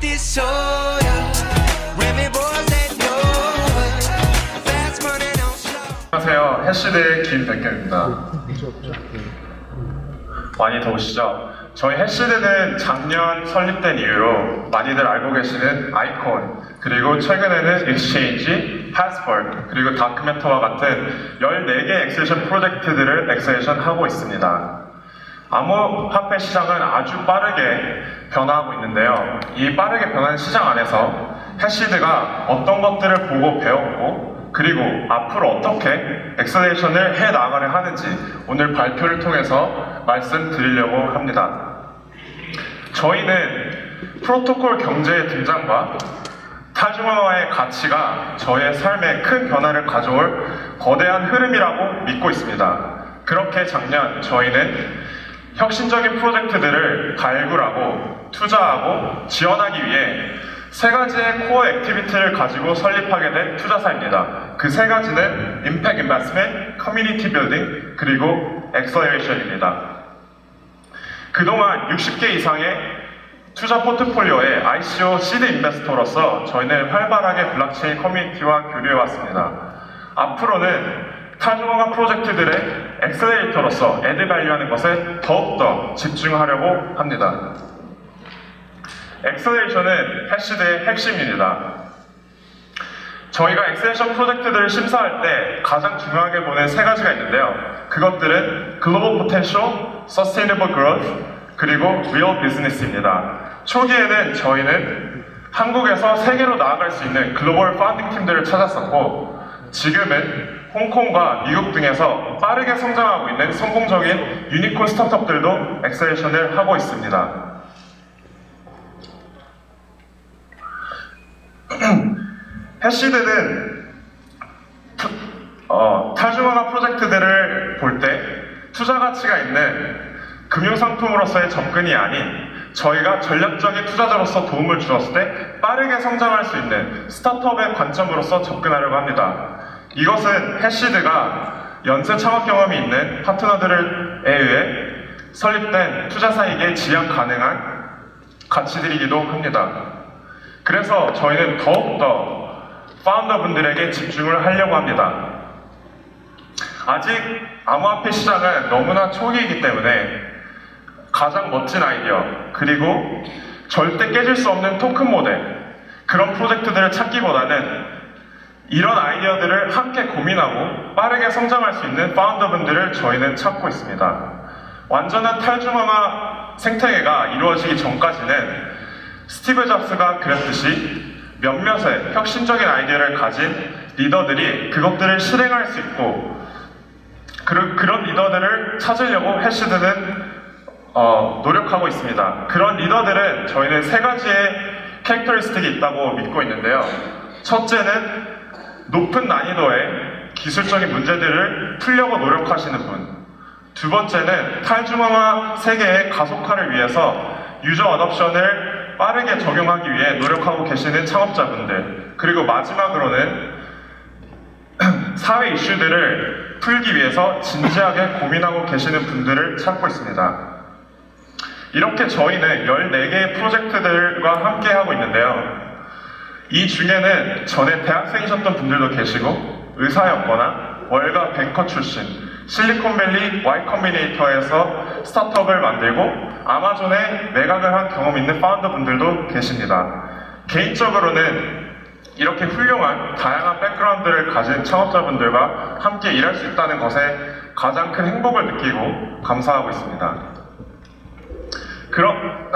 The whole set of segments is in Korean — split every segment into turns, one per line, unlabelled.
this soda. Remy boys that know fast money don't slow.
안녕하세요. 해시드의 김백경입니다. 많이 더우시죠? 저희 해시드는 작년 설립된 이후로 많이들 알고 계시는 아이콘, 그리고 최근에는 익스체인지, 패스포트, 그리고 다큐멘터와 같은 14개 엑셀레이션 프로젝트들을 엑셀레이션 하고 있습니다. 암호화폐 시장은 아주 빠르게 변화하고 있는데요. 이 빠르게 변하는 시장 안에서 해시드가 어떤 것들을 보고 배웠고, 그리고 앞으로 어떻게 엑셀레이션을 해 나가려 하는지 오늘 발표를 통해서 말씀드리려고 합니다. 저희는 프로토콜 경제의 등장과 탈중앙화의 가치가 저의 삶에 큰 변화를 가져올 거대한 흐름이라고 믿고 있습니다. 그렇게 작년 저희는 혁신적인 프로젝트들을 발굴하고 투자하고 지원하기 위해 세 가지의 코어 액티비티를 가지고 설립하게 된 투자사입니다. 그 세 가지는 임팩트 인베스트먼트, 커뮤니티 빌딩, 그리고 엑셀레이션입니다. 그동안 60개 이상의 투자 포트폴리오의 ICO 시드 인베스터로서 저희는 활발하게 블록체인 커뮤니티와 교류해왔습니다. 앞으로는 탈중앙화 프로젝트들의 엑셀레이터로서 애드밸류하는 것에 더욱더 집중하려고 합니다. 엑셀레이션은 해시드의 핵심입니다. 저희가 엑셀레이션 프로젝트들을 심사할 때 가장 중요하게 보는 세 가지가 있는데요. 그것들은 글로벌 포텐셜, 서스테이너블 그로스, 그리고 리얼 비즈니스입니다. 초기에는 저희는 한국에서 세계로 나아갈 수 있는 글로벌 파운딩 팀들을 찾았었고, 지금은 홍콩과 미국 등에서 빠르게 성장하고 있는 성공적인 유니콘 스타트업들도 엑셀레이션을 하고 있습니다. 해시드는 탈중앙화 프로젝트들을 볼 때 투자 가치가 있는 금융상품으로서의 접근이 아닌 저희가 전략적인 투자자로서 도움을 주었을 때 빠르게 성장할 수 있는 스타트업의 관점으로서 접근하려고 합니다. 이것은 해시드가 연쇄 창업 경험이 있는 파트너들에 의해 설립된 투자사에게 지향 가능한 가치들이기도 합니다. 그래서 저희는 더욱더 파운더분들에게 집중을 하려고 합니다. 아직 암호화폐 시장은 너무나 초기이기 때문에 가장 멋진 아이디어, 그리고 절대 깨질 수 없는 토큰 모델, 그런 프로젝트들을 찾기보다는 이런 아이디어들을 함께 고민하고 빠르게 성장할 수 있는 파운더분들을 저희는 찾고 있습니다. 완전한 탈중앙화 생태계가 이루어지기 전까지는 스티브 잡스가 그랬듯이 몇몇의 혁신적인 아이디어를 가진 리더들이 그것들을 실행할 수 있고, 그런 리더들을 찾으려고 해시드는 노력하고 있습니다. 그런 리더들은 저희는 세 가지의 캐릭터리스틱이 있다고 믿고 있는데요. 첫째는 높은 난이도의 기술적인 문제들을 풀려고 노력하시는 분. 두 번째는 탈중앙화 세계의 가속화를 위해서 유저 어답션을 빠르게 적용하기 위해 노력하고 계시는 창업자분들. 그리고 마지막으로는 사회 이슈들을 풀기 위해서 진지하게 고민하고 계시는 분들을 찾고 있습니다. 이렇게 저희는 14개의 프로젝트들과 함께 하고 있는데요. 이 중에는 전에 대학생이셨던 분들도 계시고, 의사였거나 월가 뱅커 출신, 실리콘밸리 Y 컴비네이터에서 스타트업을 만들고 아마존에 매각을 한 경험 있는 파운더 분들도 계십니다. 개인적으로는 이렇게 훌륭한 다양한 백그라운드를 가진 창업자분들과 함께 일할 수 있다는 것에 가장 큰 행복을 느끼고 감사하고 있습니다. 그럼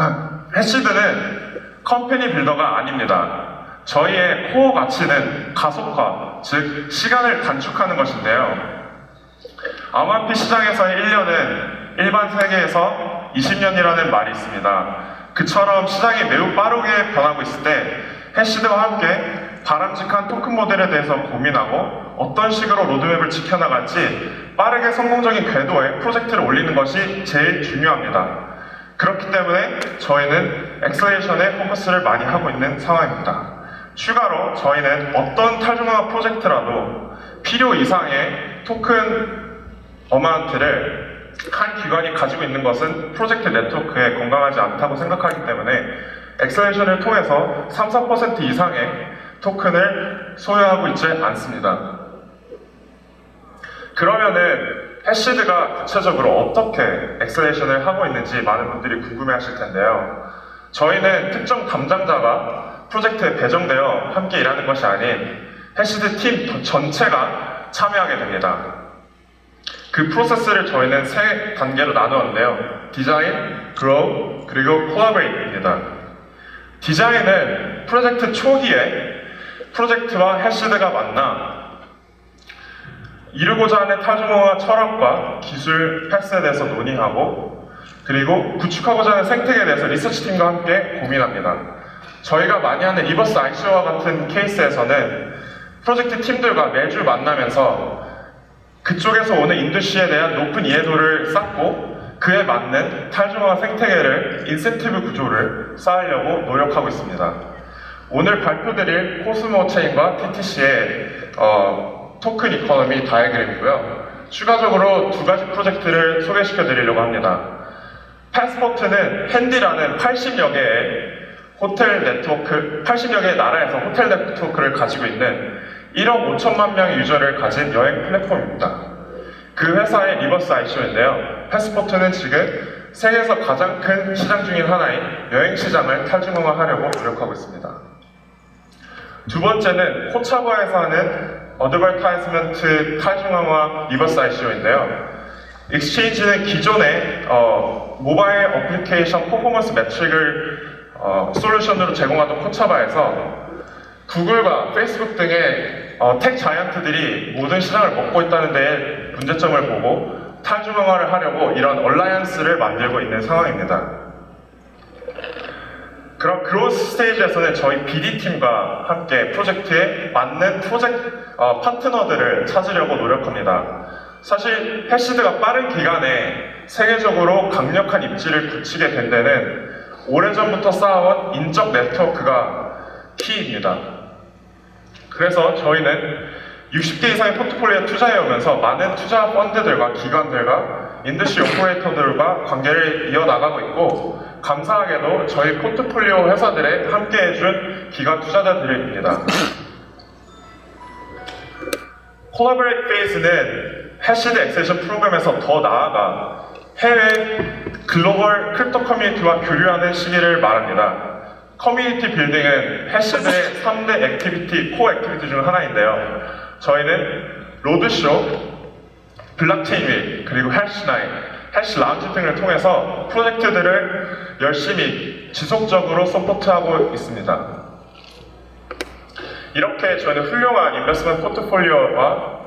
해시드는 컴퍼니 빌더가 아닙니다. 저희의 코어 가치는 가속화, 즉 시간을 단축하는 것인데요. 암호화폐 시장에서의 1년은 일반 세계에서 20년이라는 말이 있습니다. 그처럼 시장이 매우 빠르게 변하고 있을 때 해시드와 함께 바람직한 토큰 모델에 대해서 고민하고 어떤 식으로 로드맵을 지켜나갈지 빠르게 성공적인 궤도에 프로젝트를 올리는 것이 제일 중요합니다. 그렇기 때문에 저희는 엑셀레이션에 포커스를 많이 하고 있는 상황입니다. 추가로 저희는 어떤 탈중앙화 프로젝트라도 필요 이상의 토큰 어마운트를 한 기관이 가지고 있는 것은 프로젝트 네트워크에 건강하지 않다고 생각하기 때문에 엑셀레이션을 통해서 3, 4% 이상의 토큰을 소유하고 있지 않습니다. 그러면은 해시드가 구체적으로 어떻게 엑셀레이션을 하고 있는지 많은 분들이 궁금해하실 텐데요. 저희는 특정 담당자가 프로젝트에 배정되어 함께 일하는 것이 아닌 해시드 팀 전체가 참여하게 됩니다. 그 프로세스를 저희는 세 단계로 나누었는데요. 디자인, 그로우, 그리고 콜라보레이트입니다. 디자인은 프로젝트 초기에 프로젝트와 해시드가 만나 이루고자 하는 탈중앙화 철학과 기술 팩스에 대해서 논의하고, 그리고 구축하고자 하는 생태계에 대해서 리서치 팀과 함께 고민합니다. 저희가 많이 하는 리버스 ICO와 같은 케이스에서는 프로젝트 팀들과 매주 만나면서 그쪽에서 오는 인더스트리에 대한 높은 이해도를 쌓고 그에 맞는 탈중앙화 생태계를 인센티브 구조를 쌓으려고 노력하고 있습니다. 오늘 발표드릴 코스모 체인과 TTC의 토큰 이코노미 다이어그램이고요. 추가적으로 두 가지 프로젝트를 소개시켜 드리려고 합니다. 패스포트는 핸디라는 80여 개의 호텔 네트워크, 80여 개의 나라에서 호텔 네트워크를 가지고 있는 1억 5천만 명의 유저를 가진 여행 플랫폼입니다. 그 회사의 리버스 ICO인데요. 패스포트는 지금 세계에서 가장 큰 시장 중인 하나인 여행 시장을 탈중앙화하려고 노력하고 있습니다. 두 번째는 코차바에서 하는 어드버타이즈먼트 탈중앙화 리버스 ICO인데요. 익스체인지는 기존의 모바일 어플리케이션 퍼포먼스 매트릭을 솔루션으로 제공하던 코차바에서 구글과 페이스북 등의 텍 자이언트들이 모든 시장을 먹고 있다는 데에 문제점을 보고 탈중앙화를 하려고 이런 얼라이언스를 만들고 있는 상황입니다. 그럼 그로스 스테이지에서는 저희 BD팀과 함께 프로젝트에 맞는 파트너들을 찾으려고 노력합니다. 사실 해시드가 빠른 기간에 세계적으로 강력한 입지를 굳히게 된 데는 오래전부터 쌓아온 인적 네트워크가 키입니다. 그래서 저희는 60개 이상의 포트폴리오에 투자해오면서 많은 투자 펀드들과 기관들과 인더스트리 오퍼레이터들과 관계를 이어나가고 있고, 감사하게도 저희 포트폴리오 회사들에 함께해준 기관 투자자들입니다. 콜라보레이트 페이스는 해시드 엑셀레이션 프로그램에서 더 나아가 해외 글로벌 크립토 커뮤니티와 교류하는 시기를 말합니다. 커뮤니티 빌딩은 해시드의 3대 액티비티, 코어 액티비티 중 하나인데요. 저희는 로드쇼, 블록체인 위, 그리고 해시나인, 해시 라운지 등을 통해서 프로젝트들을 열심히 지속적으로 서포트하고 있습니다. 이렇게 저희는 훌륭한 인베스트먼트 포트폴리오와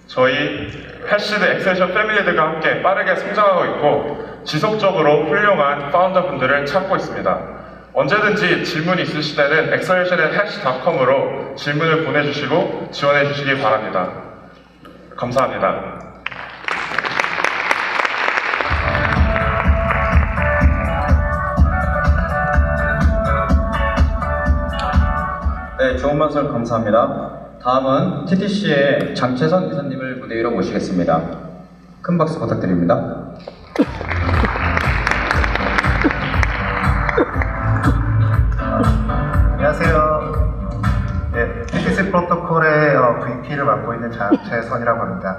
저희 해시드 엑셀레이션 패밀리들과 함께 빠르게 성장하고 있고 지속적으로 훌륭한 파운더분들을 찾고 있습니다. 언제든지 질문이 있으실 때는 accelerationhash.com으로 질문을 보내주시고 지원해주시기 바랍니다. 감사합니다.
네, 좋은 말씀 감사합니다. 다음은 TTC의 장채선 이사님을 무대 위로 모시겠습니다. 큰 박수 부탁드립니다.
안녕하세요. 네, TTC 프로토콜의 VP를 맡고 있는 장채선이라고 합니다.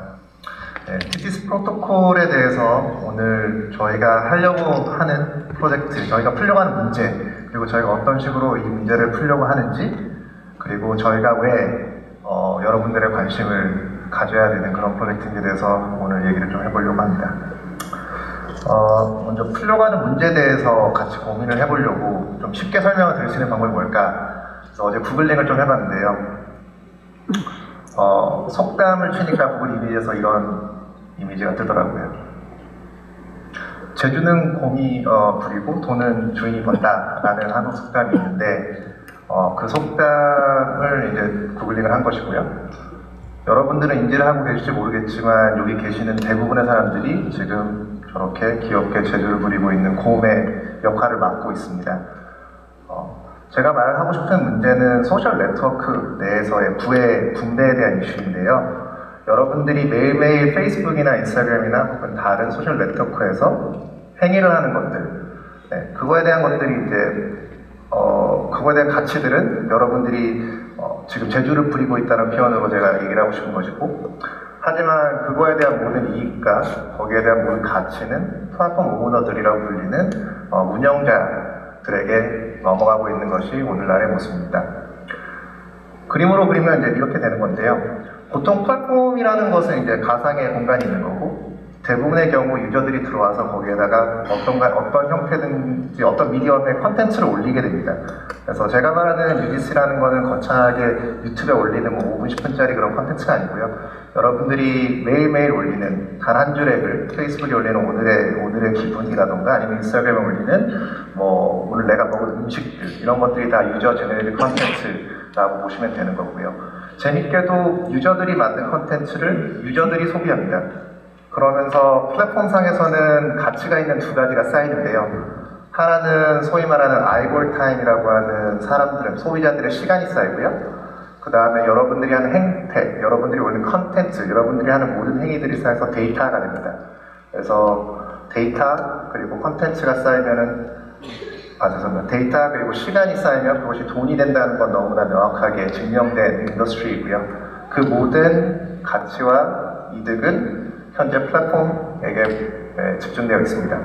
네, TTC 프로토콜에 대해서 오늘 저희가 하려고 하는 프로젝트, 저희가 풀려고 하는 문제, 그리고 저희가 어떤 식으로 이 문제를 풀려고 하는지, 그리고 저희가 왜 여러분들의 관심을 가져야 되는 그런 프로젝트인지에 대해서 오늘 얘기를 좀 해보려고 합니다. 먼저 풀려고 하는 문제에 대해서 같이 고민을 해보려고 좀 쉽게 설명을 드릴 수 있는 방법이 뭘까? 그래서 어제 구글링을 좀 해봤는데요. 속담을 치니까 구글 이미지에서 이런 이미지가 뜨더라고요. 제주는 곰이 부리고 돈은 주인이 번다 라는 한국 속담이 있는데 그 속담을 이제 구글링을 한 것이고요. 여러분들은 인지를 하고 계실지 모르겠지만 여기 계시는 대부분의 사람들이 지금 저렇게 귀엽게 제주를 부리고 있는 곰의 역할을 맡고 있습니다. 제가 말하고 싶은 문제는 소셜 네트워크 내에서의 분배에 대한 이슈인데요. 여러분들이 매일매일 페이스북이나 인스타그램이나 혹은 다른 소셜 네트워크에서 행위를 하는 것들, 그거에 대한 것들이 이제 그거에 대한 가치들은 여러분들이 지금 재주를 부리고 있다는 표현으로 제가 얘기를 하고 싶은 것이고, 하지만 그거에 대한 모든 이익과 거기에 대한 모든 가치는 플랫폼 오너들이라고 불리는 운영자들에게 넘어가고 있는 것이 오늘날의 모습입니다. 그림으로 그리면 이제 이렇게 되는 건데요. 보통 플랫폼이라는 것은 이제 가상의 공간이 있는 거고, 대부분의 경우 유저들이 들어와서 거기에다가 어떤 형태든지 어떤 미디엄의 컨텐츠를 올리게 됩니다. 그래서 제가 말하는 UGC라는 거는 거창하게 유튜브에 올리는 뭐 5분, 10분짜리 그런 컨텐츠가 아니고요. 여러분들이 매일매일 올리는 단 한 줄의 글, 페이스북에 올리는 오늘의 기분이라던가 아니면 인스타그램에 올리는 뭐 오늘 내가 먹은 음식들, 이런 것들이 다 유저 제너레이티드 컨텐츠라고 보시면 되는 거고요. 재밌게도 유저들이 만든 컨텐츠를 유저들이 소비합니다. 그러면서 플랫폼상에서는 가치가 있는 두 가지가 쌓이는데요. 하나는 소위 말하는 아이볼 타임이라고 하는 소비자들의 시간이 쌓이고요. 그 다음에 여러분들이 하는 행태, 여러분들이 올리는 컨텐츠, 여러분들이 하는 모든 행위들이 쌓여서 데이터가 됩니다. 그래서 데이터 그리고 컨텐츠가 쌓이면은 데이터 그리고 시간이 쌓이면 그것이 돈이 된다는 건 너무나 명확하게 증명된 인더스트리이고요. 그 모든 가치와 이득은 현재 플랫폼에게 집중되어 있습니다.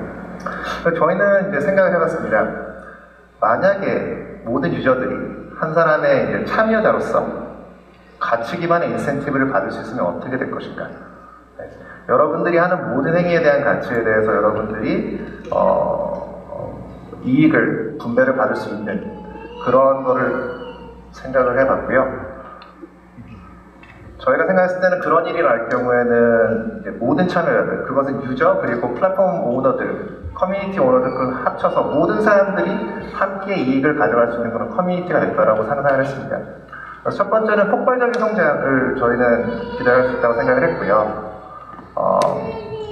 저희는 이제 생각을 해봤습니다. 만약에 모든 유저들이 한 사람의 이제 참여자로서 가치 기반의 인센티브를 받을 수 있으면 어떻게 될 것인가? 여러분들이 하는 모든 행위에 대한 가치에 대해서 여러분들이 이익을 분배를 받을 수 있는 그런 거를 생각을 해봤고요. 저희가 생각했을 때는 그런 일이 날 경우에는 이제 모든 참여자들, 그것은 유저 그리고 플랫폼 오너들, 커뮤니티 오너들 합쳐서 모든 사람들이 함께 이익을 가져갈 수 있는 그런 커뮤니티가 될 거라고 상상을 했습니다. 그래서 첫 번째는 폭발적인 성장을 저희는 기대할 수 있다고 생각을 했고요.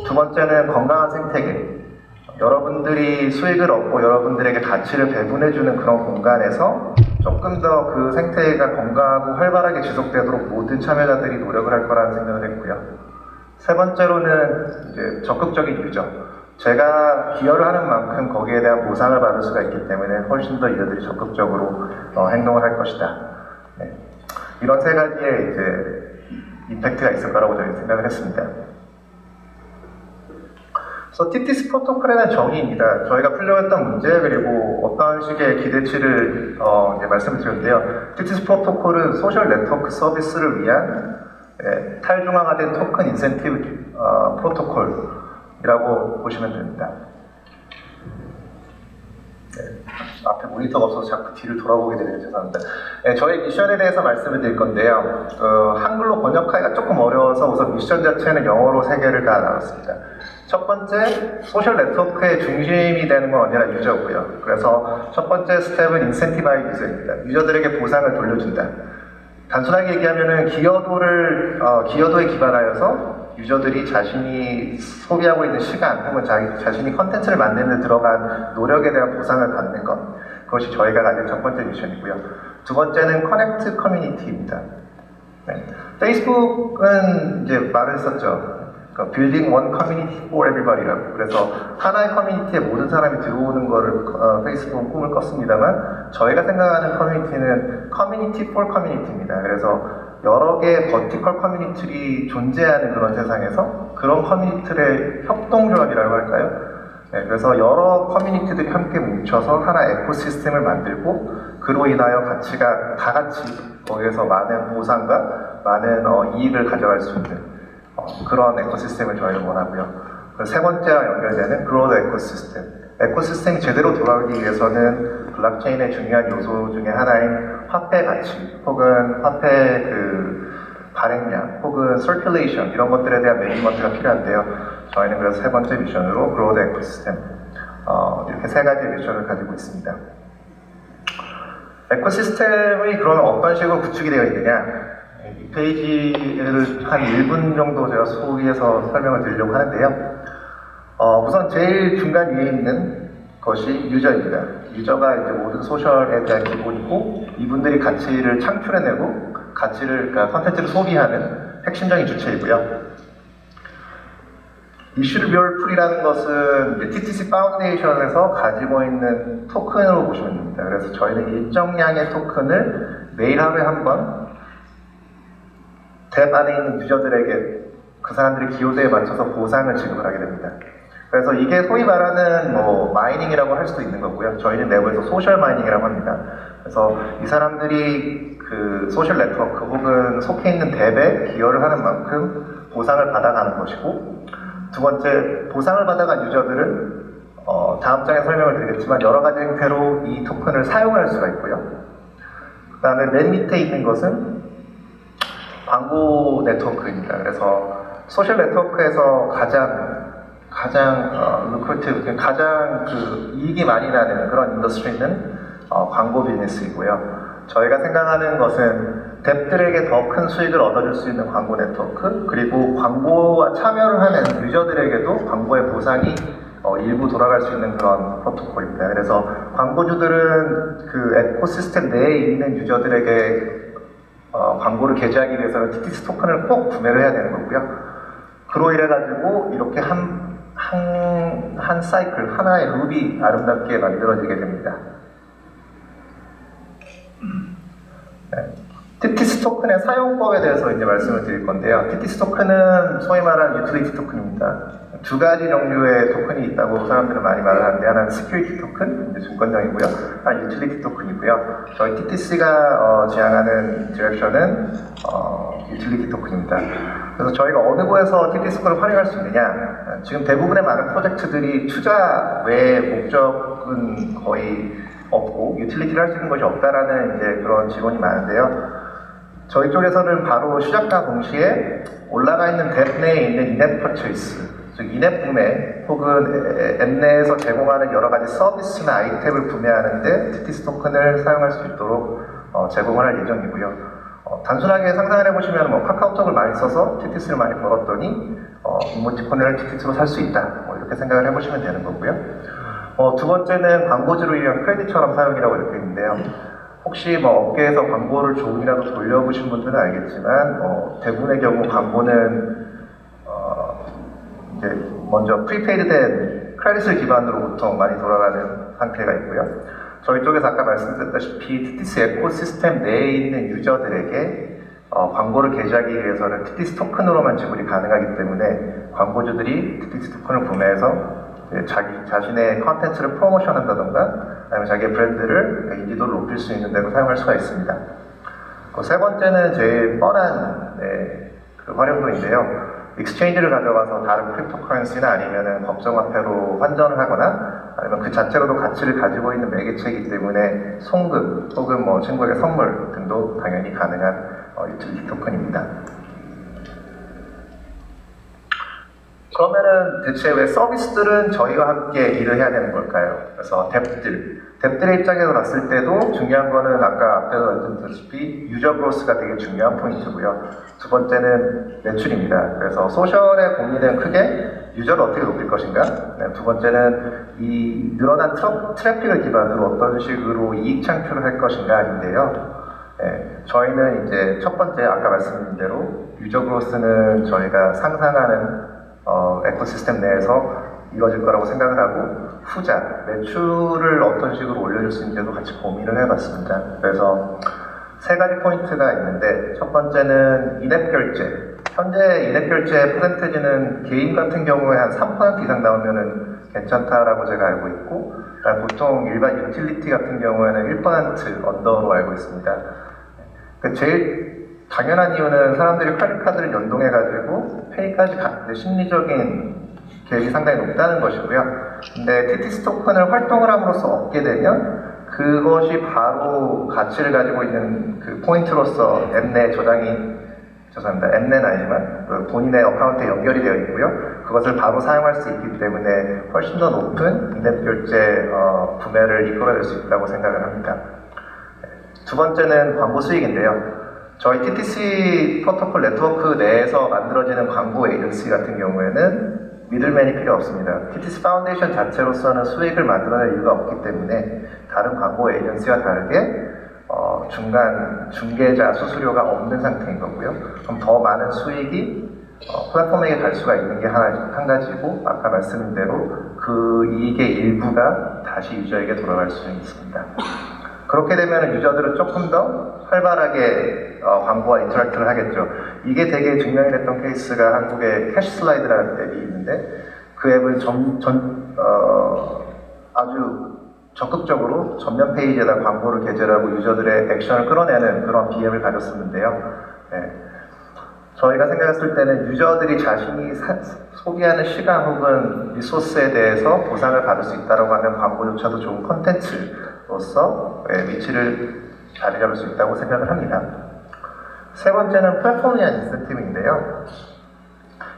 두 번째는 건강한 생태계. 여러분들이 수익을 얻고 여러분들에게 가치를 배분해주는 그런 공간에서 조금 더 그 생태계가 건강하고 활발하게 지속되도록 모든 참여자들이 노력을 할 거라는 생각을 했고요. 세 번째로는 이제 적극적인 유저. 제가 기여를 하는 만큼 거기에 대한 보상을 받을 수가 있기 때문에 훨씬 더 유저들이 적극적으로 행동을 할 것이다. 네. 이런 세 가지의 이제 임팩트가 있을 거라고 저희는 생각을 했습니다. 그래서 TTS 프로토콜에 대한 정의입니다. 저희가 풀려고 했던 문제 그리고 어떤 식의 기대치를 이제 말씀을 드렸는데요. TTS 프로토콜은 소셜 네트워크 서비스를 위한 탈중앙화된 토큰 인센티브 프로토콜이라고 보시면 됩니다. 앞에 모니터가 없어서 자꾸 뒤를 돌아보게 되네요. 죄송합니다. 저희 미션에 대해서 말씀을 드릴 건데요. 한글로 번역하기가 조금 어려워서 우선 미션 자체는 영어로 3개를 다 나눴습니다. 첫 번째, 소셜 네트워크의 중심이 되는 건 언제나 유저고요. 그래서 첫 번째 스텝은 인센티바이드 유저입니다. 유저들에게 보상을 돌려준다. 단순하게 얘기하면은 기여도에 기반하여서 유저들이 자신이 소비하고 있는 시간 혹은 자신이 컨텐츠를 만드는 데 들어간 노력에 대한 보상을 받는 것, 그것이 저희가 가진 첫 번째 미션이고요. 두 번째는 커넥트 커뮤니티입니다. 네. 페이스북은 이제 말을 했었죠. Building one community for everybody라고. 그래서 하나의 커뮤니티에 모든 사람이 들어오는 거를 페이스북은 꿈을 꿨습니다만, 저희가 생각하는 커뮤니티는 community for community입니다. 그래서 여러 개의 버티컬 커뮤니티들이 존재하는 그런 세상에서 그런 커뮤니티들의 협동조합이라고 할까요? 네, 그래서 여러 커뮤니티들이 함께 뭉쳐서 하나의 에코시스템을 만들고 그로 인하여 가치가 다 같이 거기에서 많은 보상과 많은 이익을 가져갈 수 있는 그런 에코시스템을 저희는 원하고요. 세 번째와 연결되는 그로드 에코시스템. 에코시스템이 제대로 돌아오기 위해서는 블록체인의 중요한 요소 중에 하나인 화폐 가치, 혹은 화폐 발행량, 혹은 서큘레이션, 이런 것들에 대한 매니지먼트가 필요한데요. 저희는 그래서 세 번째 미션으로 그로드 에코시스템, 이렇게 세 가지의 미션을 가지고 있습니다. 에코시스템이 그러면 어떤 식으로 구축이 되어 있느냐? 이 페이지를 한 1분 정도 제가 소위해서 설명을 드리려고 하는데요. 우선 제일 중간 위에 있는 것이 유저입니다. 유저가 이제 모든 소셜에 대한 기본이고, 이분들이 가치를 창출해내고 그러니까 컨텐츠를 소비하는 핵심적인 주체이고요. 이슈별 풀이라는 것은 이제 TTC 파운데이션에서 가지고 있는 토큰으로 보시면 됩니다. 그래서 저희는 일정량의 토큰을 매일 하루에 한 번 탭 안에 있는 유저들에게 그 사람들의 기여도에 맞춰서 보상을 지급을 하게 됩니다. 그래서 이게 소위 말하는 뭐 마이닝이라고 할 수도 있는 거고요. 저희는 내부에서 소셜 마이닝이라고 합니다. 그래서 이 사람들이 그 소셜 네트워크 혹은 속해 있는 탭에 기여를 하는 만큼 보상을 받아가는 것이고, 두 번째, 보상을 받아간 유저들은 다음 장에 설명을 드리겠지만 여러 가지 형태로 이 토큰을 사용할 수가 있고요. 그 다음에 맨 밑에 있는 것은 광고 네트워크입니다. 그래서 소셜 네트워크에서 가장 그 이익이 많이 나는 그런 인더스트리는 광고 비즈니스이고요. 저희가 생각하는 것은 뎁들에게 더 큰 수익을 얻어줄 수 있는 광고 네트워크, 그리고 광고와 참여를 하는 유저들에게도 광고의 보상이 일부 돌아갈 수 있는 그런 프로토콜입니다. 그래서 광고주들은 그 에코시스템 내에 있는 유저들에게 광고를 게재하기 위해서는 TTS 토큰을 꼭 구매를 해야 되는 거고요. 그로 인해 가지고 이렇게 한 사이클, 하나의 룹이 아름답게 만들어지게 됩니다. 네. TTS 토큰의 사용법에 대해서 이제 말씀을 드릴 건데요. TTS 토큰은 소위 말하는 유틸리티 토큰입니다. 두 가지 종류의 토큰이 있다고 사람들은 많이 말을 하는데, 하나는 시큐리티 토큰, 이제 증권형이고요. 하나는 유틸리티 토큰이고요. 저희 TTC가 지향하는 디렉션은 유틸리티 토큰입니다. 그래서 저희가 어느 곳에서 TTC 토큰을 활용할 수 있느냐, 지금 대부분의 많은 프로젝트들이 투자 외 목적은 거의 없고 유틸리티를 할 수 있는 것이 없다라는 이제 그런 지원이 많은데요. 저희 쪽에서는 바로 시작과 동시에 올라가 있는 뎁 내에 있는 인앱 퍼체이스, 즉 인앱 구매 혹은 앱 내에서 제공하는 여러 가지 서비스나 아이템을 구매하는데 TTS 토큰을 사용할 수 있도록 제공을 할 예정이고요. 단순하게 상상을 해보시면 뭐 카카오톡을 많이 써서 TTS를 많이 벌었더니 이모티콘을 TTS로 살 수 있다, 이렇게 생각을 해보시면 되는 거고요. 두 번째는 광고주를 위한 크레딧처럼 사용이라고 이렇게 있는데요. 혹시 뭐 업계에서 광고를 조금이라도 돌려보신 분들은 알겠지만 대부분의 경우 광고는 이제 먼저 프리페이드 된 크레딧을 기반으로 보통 많이 돌아가는 상태가 있고요. 저희 쪽에서 아까 말씀드렸다시피 TTS 에코시스템 내에 있는 유저들에게 광고를 게재하기 위해서는 TTS 토큰으로만 지불이 가능하기 때문에 광고주들이 TTS 토큰을 구매해서 자신의 컨텐츠를 프로모션한다던가 아니면 자기의 브랜드를 인지도를 높일 수 있는 데로 사용할 수가 있습니다. 세 번째는 제일 뻔한 그 활용도인데요. 익스체인지를 가져가서 다른 크립토커런시나 아니면 법정화폐로 환전을 하거나 아니면 그 자체로도 가치를 가지고 있는 매개체이기 때문에 송금 혹은 뭐 친구에게 선물 등도 당연히 가능한 유틸리티 토큰입니다. 그러면은 대체 왜 서비스들은 저희와 함께 일을 해야 되는 걸까요? 그래서 뎁들의 입장에서 봤을 때도 중요한 거는 아까 앞에서 말씀드렸다시피 유저 그로스가 되게 중요한 포인트고요. 두 번째는 매출입니다. 그래서 소셜의 고민은 크게 유저를 어떻게 높일 것인가, 두 번째는 이 늘어난 트래픽을 기반으로 어떤 식으로 이익 창출을 할 것인가인데요. 저희는 이제 첫 번째 아까 말씀드린 대로 유저 그로스는 저희가 상상하는 에코시스템 내에서 이루어질 거라고 생각을 하고, 후자, 매출을 어떤 식으로 올려줄 수 있는지도 같이 고민을 해봤습니다. 그래서 세 가지 포인트가 있는데, 첫 번째는 인앱 결제. 현재 인앱 결제 퍼센테이지는 게임 같은 경우에 한 3% 이상 나오면은 괜찮다라고 제가 알고 있고, 보통 일반 유틸리티 같은 경우에는 1% 언더로 알고 있습니다. 제일 당연한 이유는 사람들이 크레딧 카드를 연동해가지고 페이까지 가는데 심리적인 계획이 상당히 높다는 것이고요. 근데 TTS 토큰을 활동을 함으로써 얻게 되면 그것이 바로 가치를 가지고 있는 그 포인트로서 앱 내 저장이, 앱 내는 아니지만 그 본인의 어카운트에 연결이 되어 있고요. 그것을 바로 사용할 수 있기 때문에 훨씬 더 높은 인앱 결제 구매를 이끌어낼 수 있다고 생각을 합니다. 두 번째는 광고 수익인데요. 저희 TTC 프로토콜 네트워크 내에서 만들어지는 광고 에이전시 같은 경우에는 미들맨이 필요 없습니다. TTC 파운데이션 자체로서는 수익을 만들어낼 이유가 없기 때문에 다른 광고 에이전시와 다르게 중간 중개자 수수료가 없는 상태인 거고요. 그럼 더 많은 수익이 플랫폼에게 갈 수가 있는 게 한 가지고, 아까 말씀드린 대로 그 이익의 일부가 다시 유저에게 돌아갈 수 있습니다. 그렇게 되면 유저들은 조금 더 활발하게 광고와 인터랙트를 하겠죠. 이게 되게 증명이 됐던 케이스가 한국의 캐시 슬라이드라는 앱이 있는데, 그 앱은 아주 적극적으로 전면 페이지에다 광고를 게재하고 유저들의 액션을 끌어내는 그런 BM을 가졌었는데요. 네. 저희가 생각했을 때는 유저들이 자신이 소비하는 시간 혹은 리소스에 대해서 보상을 받을 수 있다고 하면 광고조차도 좋은 콘텐츠로서 위치를 자리 잡을 수 있다고 생각을 합니다. 세 번째는 플랫폼에 대한 인센티브인데요.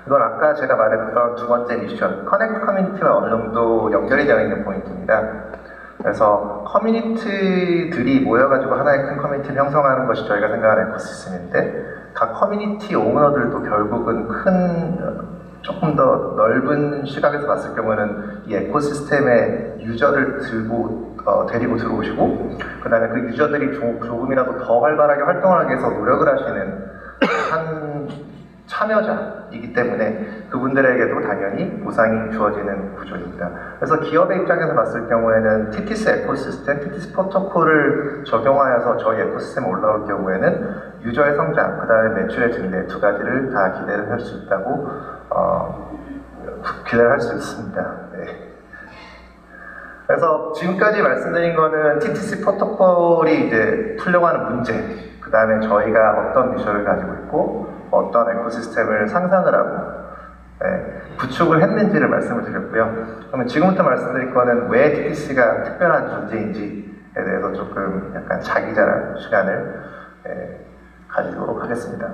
이건 아까 제가 말했던 두 번째 미션, 커넥트 커뮤니티와 어느 정도 연결이 되어 있는 포인트입니다. 그래서 커뮤니티들이 모여가지고 하나의 큰 커뮤니티를 형성하는 것이 저희가 생각하는 에코시스템인데, 각 커뮤니티 오너들도 결국은 조금 더 넓은 시각에서 봤을 경우에는 이 에코시스템에 유저를 데리고 들어오시고, 그 다음에 그 유저들이 조금이라도 더 활발하게 활동하기 위해서 노력을 하시는 한 참여자이기 때문에 그분들에게도 당연히 보상이 주어지는 구조입니다. 그래서 기업의 입장에서 봤을 경우에는 TTS 에코시스템, TTS 프로토콜을 적용하여서 저희 에코시스템에 올라올 경우에는 유저의 성장, 그 다음에 매출의 증대 두 가지를 다 기대를 할 수 있다고 기대를 할 수 있습니다. 네. 그래서 지금까지 말씀드린 거는 TTC 프로토콜이 이제 풀려고 하는 문제, 그 다음에 저희가 어떤 미션을 가지고 있고 어떤 에코시스템을 상상을 하고 구축을 했는지를 말씀을 드렸고요. 그러면 지금부터 말씀드릴 거는 왜 TTC가 특별한 존재인지에 대해서 조금 약간 자기자랑 시간을 가지도록 하겠습니다.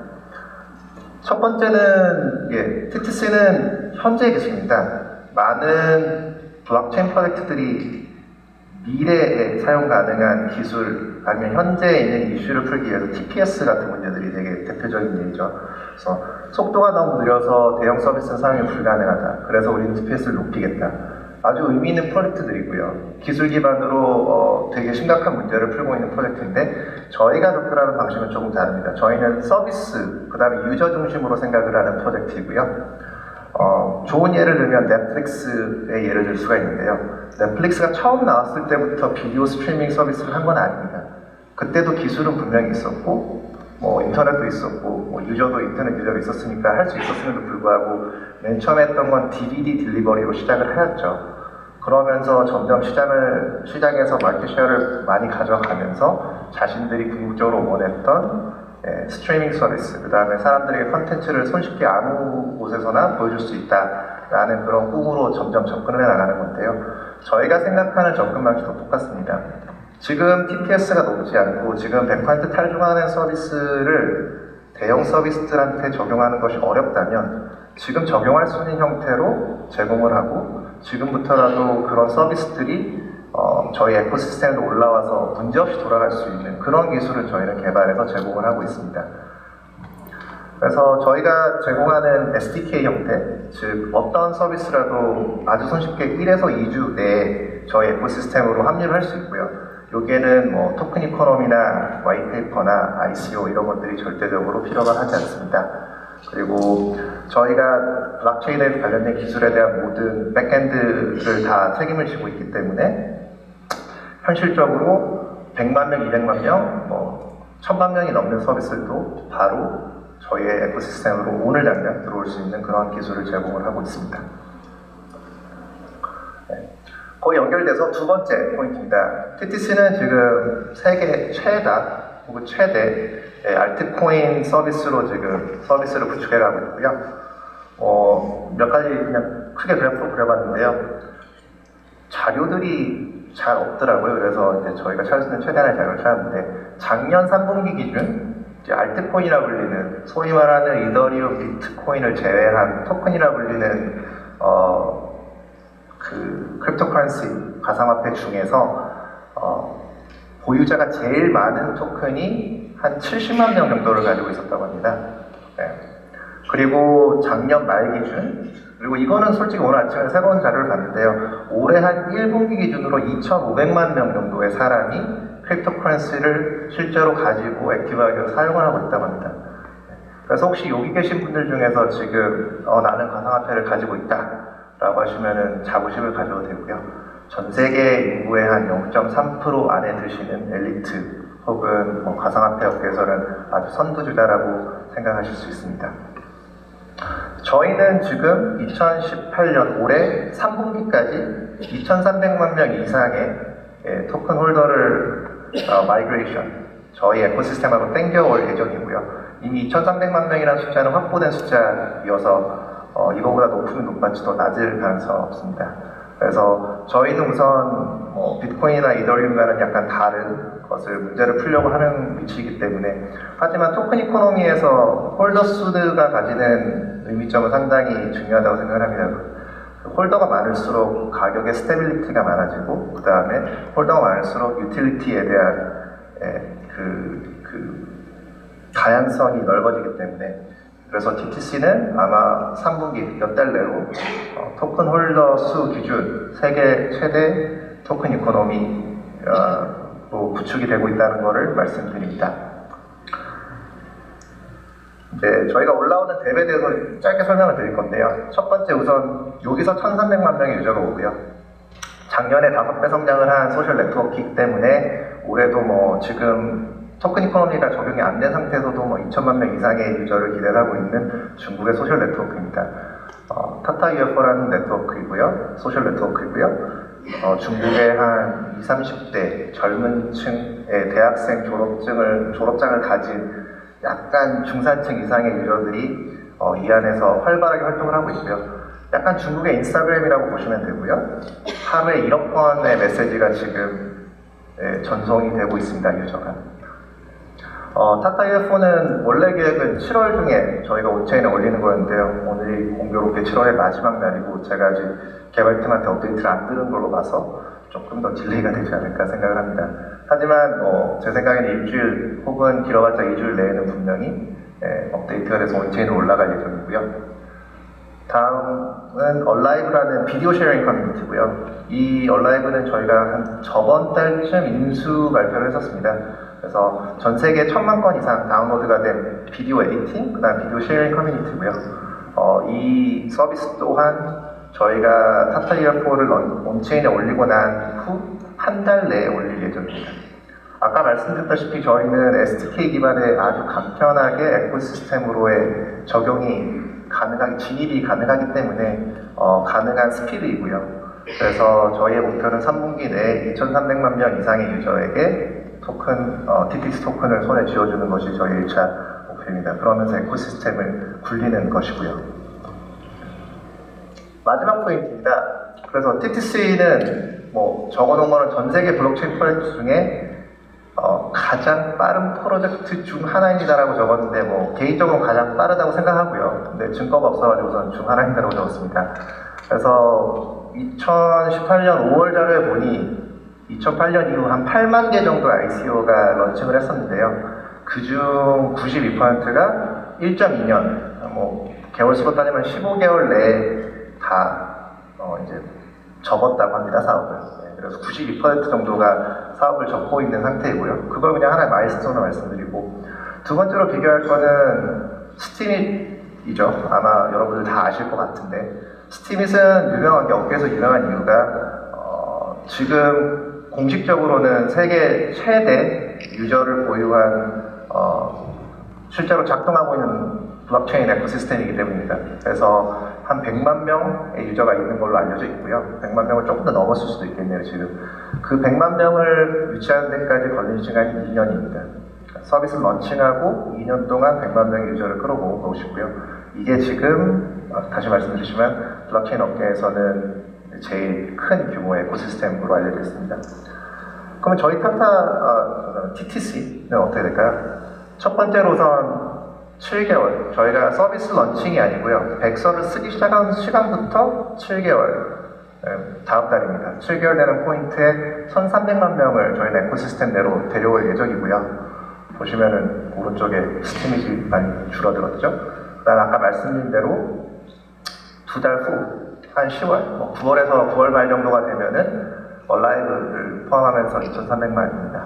첫 번째는 TTC는 현재 기술입니다. 많은 블록체인 프로젝트들이 미래에 사용 가능한 기술 아니면 현재에 있는 이슈를 풀기 위해서 TPS 같은 문제들이 되게 대표적인 예죠. 그래서 속도가 너무 느려서 대형 서비스는 사용이 불가능하다. 그래서 우리는 TPS를 높이겠다. 아주 의미 있는 프로젝트들이고요. 기술 기반으로 되게 심각한 문제를 풀고 있는 프로젝트인데, 저희가 접근하는 방식은 조금 다릅니다. 저희는 서비스, 그 다음에 유저 중심으로 생각을 하는 프로젝트이고요. 좋은 예를 들면 넷플릭스의 예를 들 수가 있는데요. 넷플릭스가 처음 나왔을 때부터 비디오 스트리밍 서비스를 한 건 아닙니다. 그때도 기술은 분명히 있었고, 인터넷도 있었고, 유저도 인터넷 유저가 있었으니까 할 수 있었음에도 불구하고 맨 처음에 했던 건 DVD 딜리버리로 시작을 하였죠. 그러면서 점점 시장에서 마켓쉐어를 많이 가져가면서 자신들이 궁극적으로 원했던 스트리밍 서비스, 그 다음에 사람들에게 컨텐츠를 손쉽게 아무 곳에서나 보여줄 수 있다라는 그런 꿈으로 점점 접근을 해나가는 건데요. 저희가 생각하는 접근 방식도 똑같습니다. 지금 TPS가 높지 않고 지금 100% 탈중하는 서비스를 대형 서비스들한테 적용하는 것이 어렵다면 지금 적용할 수 있는 형태로 제공을 하고, 지금부터라도 그런 서비스들이 저희 에코시스템에 올라와서 문제없이 돌아갈 수 있는 그런 기술을 저희는 개발해서 제공을 하고 있습니다. 그래서 저희가 제공하는 SDK 형태, 즉 어떤 서비스라도 아주 손쉽게 1에서 2주 내에 저희 에코시스템으로 합류를 할 수 있고요. 여기에는 토큰 이코노미나 와이페이퍼나 ICO 이런 것들이 절대적으로 필요가 하지 않습니다. 그리고 저희가 블록체인에 관련된 기술에 대한 모든 백엔드를 다 책임을 지고 있기 때문에 현실적으로 100만 명, 200만 명, 1000만 명이 넘는 서비스들도 바로 저희의 에코시스템으로 오늘 당장 들어올 수 있는 그런 기술을 제공을 하고 있습니다. 거의 연결돼서 두 번째 포인트입니다. TTC는 지금 세계 최다 혹은 최대 알트코인 서비스로 지금 서비스를 구축해가고 있고요. 몇 가지 그냥 크게 그래프로 그려봤는데요. 자료들이 잘 없더라고요. 그래서 이제 저희가 찾을 수 있는 최대한의 자료를 찾았는데, 작년 3분기 기준 이제 알트코인이라 불리는, 소위 말하는 이더리움, 비트코인을 제외한 토큰이라 불리는 그 크립토커런시 가상화폐 중에서 보유자가 제일 많은 토큰이 한 70만 명 정도를 가지고 있었다고 합니다. 그리고 작년 말 기준, 그리고 이거는 솔직히 오늘 아침에 새로운 자료를 봤는데요. 올해 한 1분기 기준으로 2,500만 명 정도의 사람이 크립토커런시를 실제로 가지고 액티브하게 사용을 하고 있다고 합니다. 그래서 혹시 여기 계신 분들 중에서 지금 나는 가상화폐를 가지고 있다 라고 하시면은 자부심을 가져도 되고요. 전 세계 인구의 한 0.3% 안에 드시는 엘리트 혹은 뭐 가상화폐 업계에서는 아주 선두주자라고 생각하실 수 있습니다. 저희는 지금 2018년 올해 3분기까지 2,300만 명 이상의 토큰 홀더를 마이그레이션 저희 에코시스템하고 땡겨올 예정이고요. 이미 2,300만 명이라는 숫자는 확보된 숫자이어서 이거보다 높으면 높았지 더 낮을 가능성은 없습니다. 그래서 저희는 우선 비트코인이나 이더리움과는 약간 다른 것을 문제를 풀려고 하는 위치이기 때문에 하지만 토큰 이코노미에서 홀더 수가 가지는 의미점은 상당히 중요하다고 생각을 합니다. 홀더가 많을수록 가격의 스테빌리티가 많아지고 그 다음에 홀더가 많을수록 유틸리티에 대한 다양성이 넓어지기 때문에 그래서 TTC는 아마 3분기 몇 달 내로 토큰 홀더 수 기준 세계 최대 토큰 이코노미로 구축이 되고 있다는 것을 말씀드립니다. 이제 저희가 올라오는 덱에 대해서 짧게 설명을 드릴 건데요. 첫 번째 우선 여기서 1,300만 명의 유저가 오고요. 작년에 5배 성장을 한 소셜 네트워크이기 때문에 올해도 뭐 지금 토큰 이코노미가 적용이 안 된 상태에서도 뭐 2천만 명 이상의 유저를 기대를 하고 있는 중국의 소셜 네트워크입니다. 타타 UFO라는 네트워크이고요. 소셜 네트워크이고요. 중국의 한 20, 30대 젊은 층의 대학생 졸업장을 가진 약간 중산층 이상의 유저들이 이 안에서 활발하게 활동을 하고 있고요. 약간 중국의 인스타그램이라고 보시면 되고요. 하루에 1억 건의 메시지가 지금 전송이 되고 있습니다, 유저가. 타타 UFO는 원래 계획은 7월 중에 저희가 온체인에 올리는 거였는데요. 오늘이 공교롭게 7월의 마지막 날이고 제가 아직 개발팀한테 업데이트를 안 들은 걸로 봐서 조금 더 딜레이가 되지 않을까 생각을 합니다. 하지만 제 생각에는 일주일 혹은 길어봤자 2주일 내에는 분명히 업데이트가 돼서 온체인으로 올라갈 예정이고요. 다음은 얼라이브라는 비디오 쉐어링 커뮤니티고요. 이 얼라이브는 저희가 한 저번 달쯤 인수 발표를 했었습니다. 그래서 전 세계 1,000만 건 이상 다운로드가 된 비디오 에디팅, 그 다음 비디오 쉐어링 커뮤니티고요. 이 서비스 또한 저희가 타타 UFO를 온체인에 올리고 난 후 한 달 내에 올릴 예정입니다. 아까 말씀드렸다시피 저희는 SDK 기반의 아주 간편하게 에코시스템으로의 진입이 가능하기 때문에 가능한 스피드이고요. 그래서 저희의 목표는 3분기 내에 2,300만 명 이상의 유저에게 TTC 토큰을 손에 쥐어주는 것이 저희 1차 목표입니다. 그러면서 에코시스템을 굴리는 것이고요. 마지막 포인트입니다. 그래서 TTC는 적어놓은 거는 전 세계 블록체인 프로젝트 중에 가장 빠른 프로젝트 중 하나입니다라고 적었는데 개인적으로 가장 빠르다고 생각하고요. 근데 증거가 없어가지고 우선 중 하나입니다라고 적었습니다. 그래서 2018년 5월 자료에 보니 2008년 이후 한 8만 개 정도 ICO가 런칭을 했었는데요. 그중 92%가 1.2년, 개월 수로 따지면 15개월 내에 다 이제 접었다고 합니다, 사업을. 그래서 92% 정도가 사업을 접고 있는 상태이고요. 그걸 그냥 하나의 마일스톤으로 말씀드리고, 두 번째로 비교할 거는 스티밋이죠. 아마 여러분들 다 아실 것 같은데, 스티밋은 유명한 게 업계에서 유명한 이유가 지금 공식적으로는 세계 최대 유저를 보유한 실제로 작동하고 있는 블록체인 에코시스템이기 때문입니다. 그래서 한 100만 명의 유저가 있는 걸로 알려져 있고요. 100만 명을 조금 더 넘었을 수도 있겠네요, 지금. 그 100만 명을 유치하는 데까지 걸린 시간이 2년입니다. 서비스를 런칭하고 2년 동안 100만 명의 유저를 끌어모은 것이고요. 이게 지금, 다시 말씀드리지만, 블록체인 업계에서는 제일 큰 규모의 에코시스템으로 알려져 있습니다. 그러면 저희 TTC는 어떻게 될까요? 첫 번째로 우선 7개월, 저희가 서비스 런칭이 아니고요. 백서를 쓰기 시작한 시간부터 7개월, 다음 달입니다. 7개월 되는 포인트에 1,300만 명을 저희는 에코시스템 내로 데려올 예정이고요. 보시면은 오른쪽에 스티밋이 많이 줄어들었죠. 그다음 아까 말씀드린 대로 2달 후, 한 10월, 9월에서 9월 말 정도가 되면은 얼라이브를 포함하면서 2,300만입니다.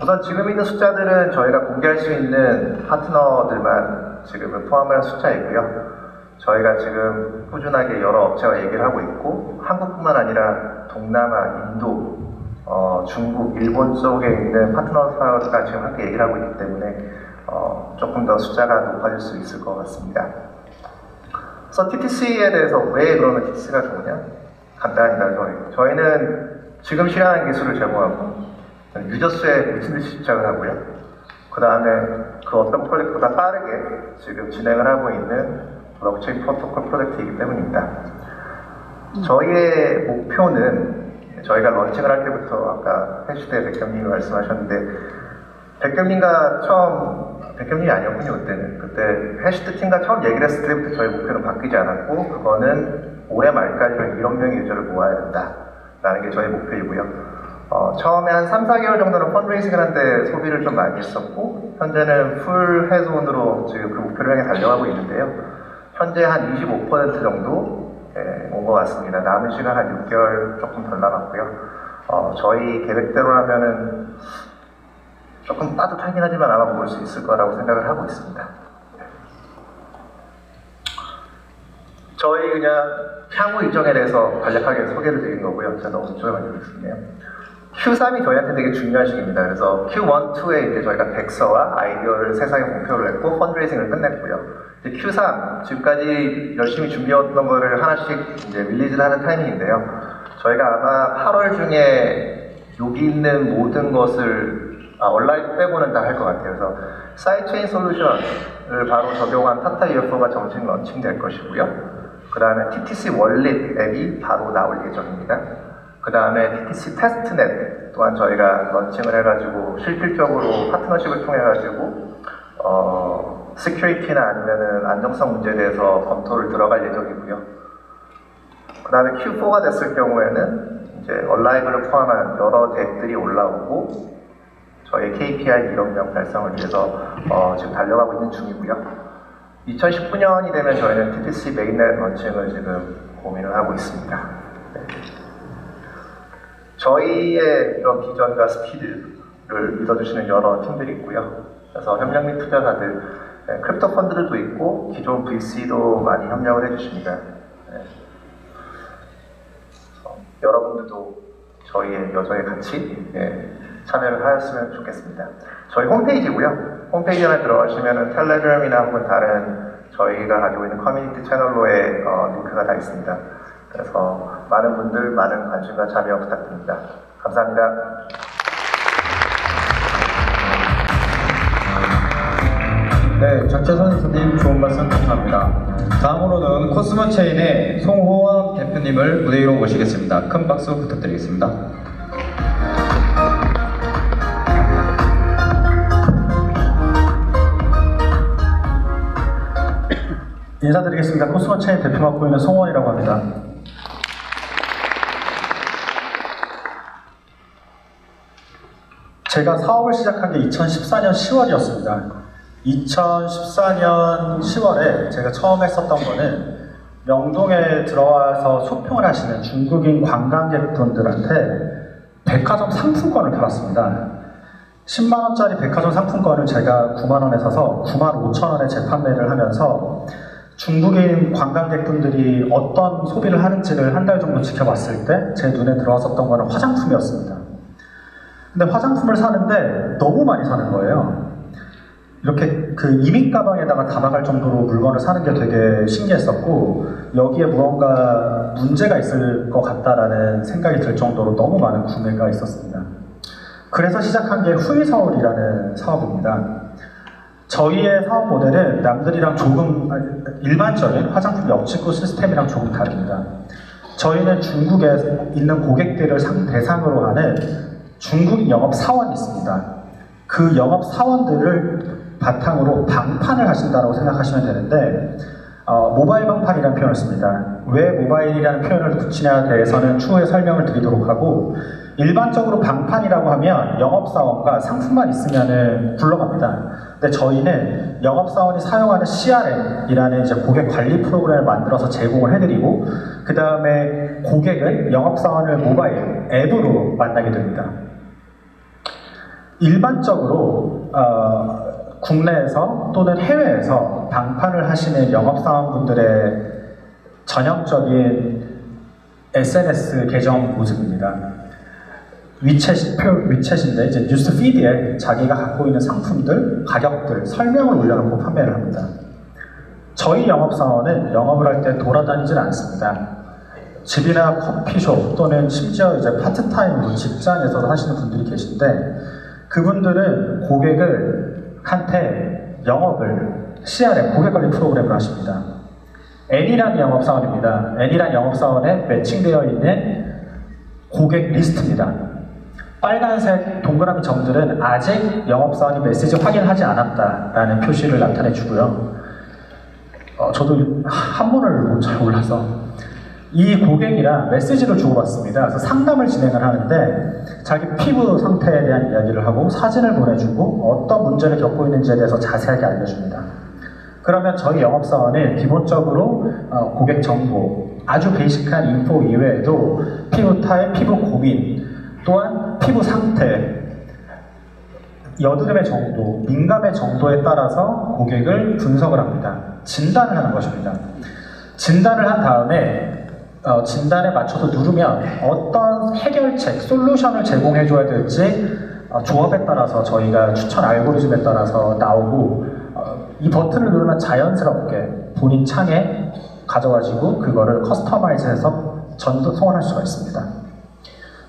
우선 지금 있는 숫자들은 저희가 공개할 수 있는 파트너들만 지금은 포함한 숫자이고요. 저희가 지금 꾸준하게 여러 업체와 얘기를 하고 있고 한국뿐만 아니라 동남아, 인도, 중국, 일본 쪽에 있는 파트너사가 지금 함께 얘기를 하고 있기 때문에 조금 더 숫자가 높아질 수 있을 것 같습니다. 그래서 TTC에 대해서 왜 그러면 TTC가 좋으냐? 간단히 설명해요. 저희는 지금 실행하는 기술을 제공하고 유저수에 미친 듯이 집착을 하고요. 그 다음에 그 어떤 프로젝트보다 빠르게 지금 진행을 하고 있는 블록체인 프로토콜 프로젝트이기 때문입니다. 저희의 목표는 저희가 런칭을 할 때부터 아까 해시대 백겸님이 말씀하셨는데 백겸님이 아니었군요. 그때 해시드 팀과 처음 얘기를 했을 때부터 저희 목표는 바뀌지 않았고 그거는 올해 말까지 1억 명의 유저를 모아야 된다라는 게 저희 목표이고요. 처음에 한 3, 4개월 정도는 펀드레이징을 하는데 소비를 좀 많이 했었고 현재는 풀 해소원으로 지금 그 목표를 향해 달려가고 있는데요. 현재 한 25% 정도 온 것 같습니다. 남은 시간 한 6개월 조금 덜 남았고요. 저희 계획대로라면은 조금 따뜻하긴 하지만 아마 볼 수 있을 거라고 생각을 하고 있습니다. 저희 그냥 향후 일정에 대해서 간략하게 소개를 드린 거고요. 제가 너무 이쪽에 많이 드렸네요. Q3이 저희한테 되게 중요한 시기입니다. 그래서 Q1, 2에 이제 저희가 백서와 아이디어를 세상에 목표를 했고 펀드레이징을 끝냈고요. 이제 Q3 지금까지 열심히 준비해왔던 거를 하나씩 이제 릴리즈를 하는 타이밍인데요. 저희가 아마 8월 중에 여기 있는 모든 것을 온라인 빼고는 다 할 것 같아요. 그래서 사이드체인 솔루션을 바로 적용한 타타 UFO가 정식 런칭될 것이고요. 그 다음에 TTC 월릿 앱이 바로 나올 예정입니다. 그 다음에 TTC 테스트넷 또한 저희가 런칭을 해가지고 실질적으로 파트너십을 통해가지고 시큐리티나 아니면은 안정성 문제에 대해서 검토를 들어갈 예정이고요. 그 다음에 Q4가 됐을 경우에는 이제 얼라이브를 포함한 여러 덱들이 올라오고 저희 KPI 1억 명 달성을 위해서 지금 달려가고 있는 중이고요. 2019년이 되면 저희는 TTC 메인넷 런칭을 지금 고민을 하고 있습니다. 네. 저희의 이런 비전과 스피드를 믿어주시는 여러 팀들이 있고요. 그래서 협력 및 투자자들, 크립토 펀드들도 있고 기존 VC도 많이 협력을 해주십니다. 네. 여러분들도 저희의 여정에 같이 참여를 하였으면 좋겠습니다. 저희 홈페이지고요. 홈페이지 안에 들어가시면 텔레그램이나 혹은 다른 저희가 가지고 있는 커뮤니티 채널로의 링크가 다 있습니다. 그래서 많은 분들 많은 관심과 참여 부탁드립니다. 감사합니다.
네, 장채선 선생님 좋은 말씀 감사합니다. 다음으로는 코스모체인의 송호원 대표님을 무대 위로 모시겠습니다. 큰 박수 부탁드리겠습니다.
인사드리겠습니다. 코스모체인 대표 맡고 있는 송원이라고 합니다. 제가 사업을 시작한 게 2014년 10월이었습니다. 2014년 10월에 제가 처음 했었던 거는 명동에 들어와서 쇼핑을 하시는 중국인 관광객분들한테 백화점 상품권을 팔았습니다. 10만원짜리 백화점 상품권을 제가 9만원에 사서 95,000원에 재판매를 하면서 중국인 관광객분들이 어떤 소비를 하는지를 한 달 정도 지켜봤을 때 제 눈에 들어왔었던 거는 화장품이었습니다. 근데 화장품을 사는데 너무 많이 사는 거예요. 이렇게 그 이민 가방에다가 담아갈 정도로 물건을 사는 게 되게 신기했었고 여기에 무언가 문제가 있을 것 같다라는 생각이 들 정도로 너무 많은 구매가 있었습니다. 그래서 시작한 게 후이서울이라는 사업입니다. 저희의 사업 모델은 남들이랑 조금 일반적인 화장품 엽직구 시스템이랑 조금 다릅니다. 저희는 중국에 있는 고객들을 대상으로 하는 중국 영업 사원이 있습니다. 그 영업 사원들을 바탕으로 방판을 하신다고 생각하시면 되는데 모바일 방판이라는 표현을 씁니다. 왜 모바일이라는 표현을 붙이냐에 대해서는 추후에 설명을 드리도록 하고 일반적으로 방판이라고 하면 영업사원과 상품만 있으면 굴러갑니다. 근데 저희는 영업사원이 사용하는 CRM이라는 이제 고객 관리 프로그램을 만들어서 제공을 해드리고 그 다음에 고객은 영업사원을 모바일 앱으로 만나게 됩니다. 일반적으로 국내에서 또는 해외에서 방판을 하시는 영업사원분들의 전형적인 SNS 계정 모습입니다. 위챗인데 이제 뉴스 피드에 자기가 갖고 있는 상품들, 가격들, 설명을 올려놓고 판매를 합니다. 저희 영업사원은 영업을 할 때 돌아다니질 않습니다. 집이나 커피숍 또는 심지어 이제 파트타임으로 직장에서도 하시는 분들이 계신데 그분들은 고객한테 영업을 CRM, 고객관리 프로그램을 하십니다. N이라는 영업사원입니다. N이라는 영업사원에 매칭되어 있는 고객 리스트입니다. 빨간색 동그라미 점들은 아직 영업사원이 메시지 확인하지 않았다라는 표시를 나타내 주고요. 저도 한문을 잘 몰라서 이 고객이랑 메시지를 주고받습니다. 그래서 상담을 진행을 하는데 자기 피부 상태에 대한 이야기를 하고 사진을 보내주고 어떤 문제를 겪고 있는지에 대해서 자세하게 알려줍니다. 그러면 저희 영업사원은 기본적으로 고객 정보, 아주 베이직한 인포 이외에도 피부 타입, 피부 고민, 또한 피부 상태, 여드름의 정도, 민감의 정도에 따라서 고객을 분석을 합니다. 진단을 하는 것입니다. 진단을 한 다음에 진단에 맞춰서 누르면 어떤 해결책, 솔루션을 제공해줘야 될지 조합에 따라서 저희가 추천 알고리즘에 따라서 나오고 이 버튼을 누르면 자연스럽게 본인 창에 가져가지고 그거를 커스터마이즈해서 전송을 할 수가 있습니다.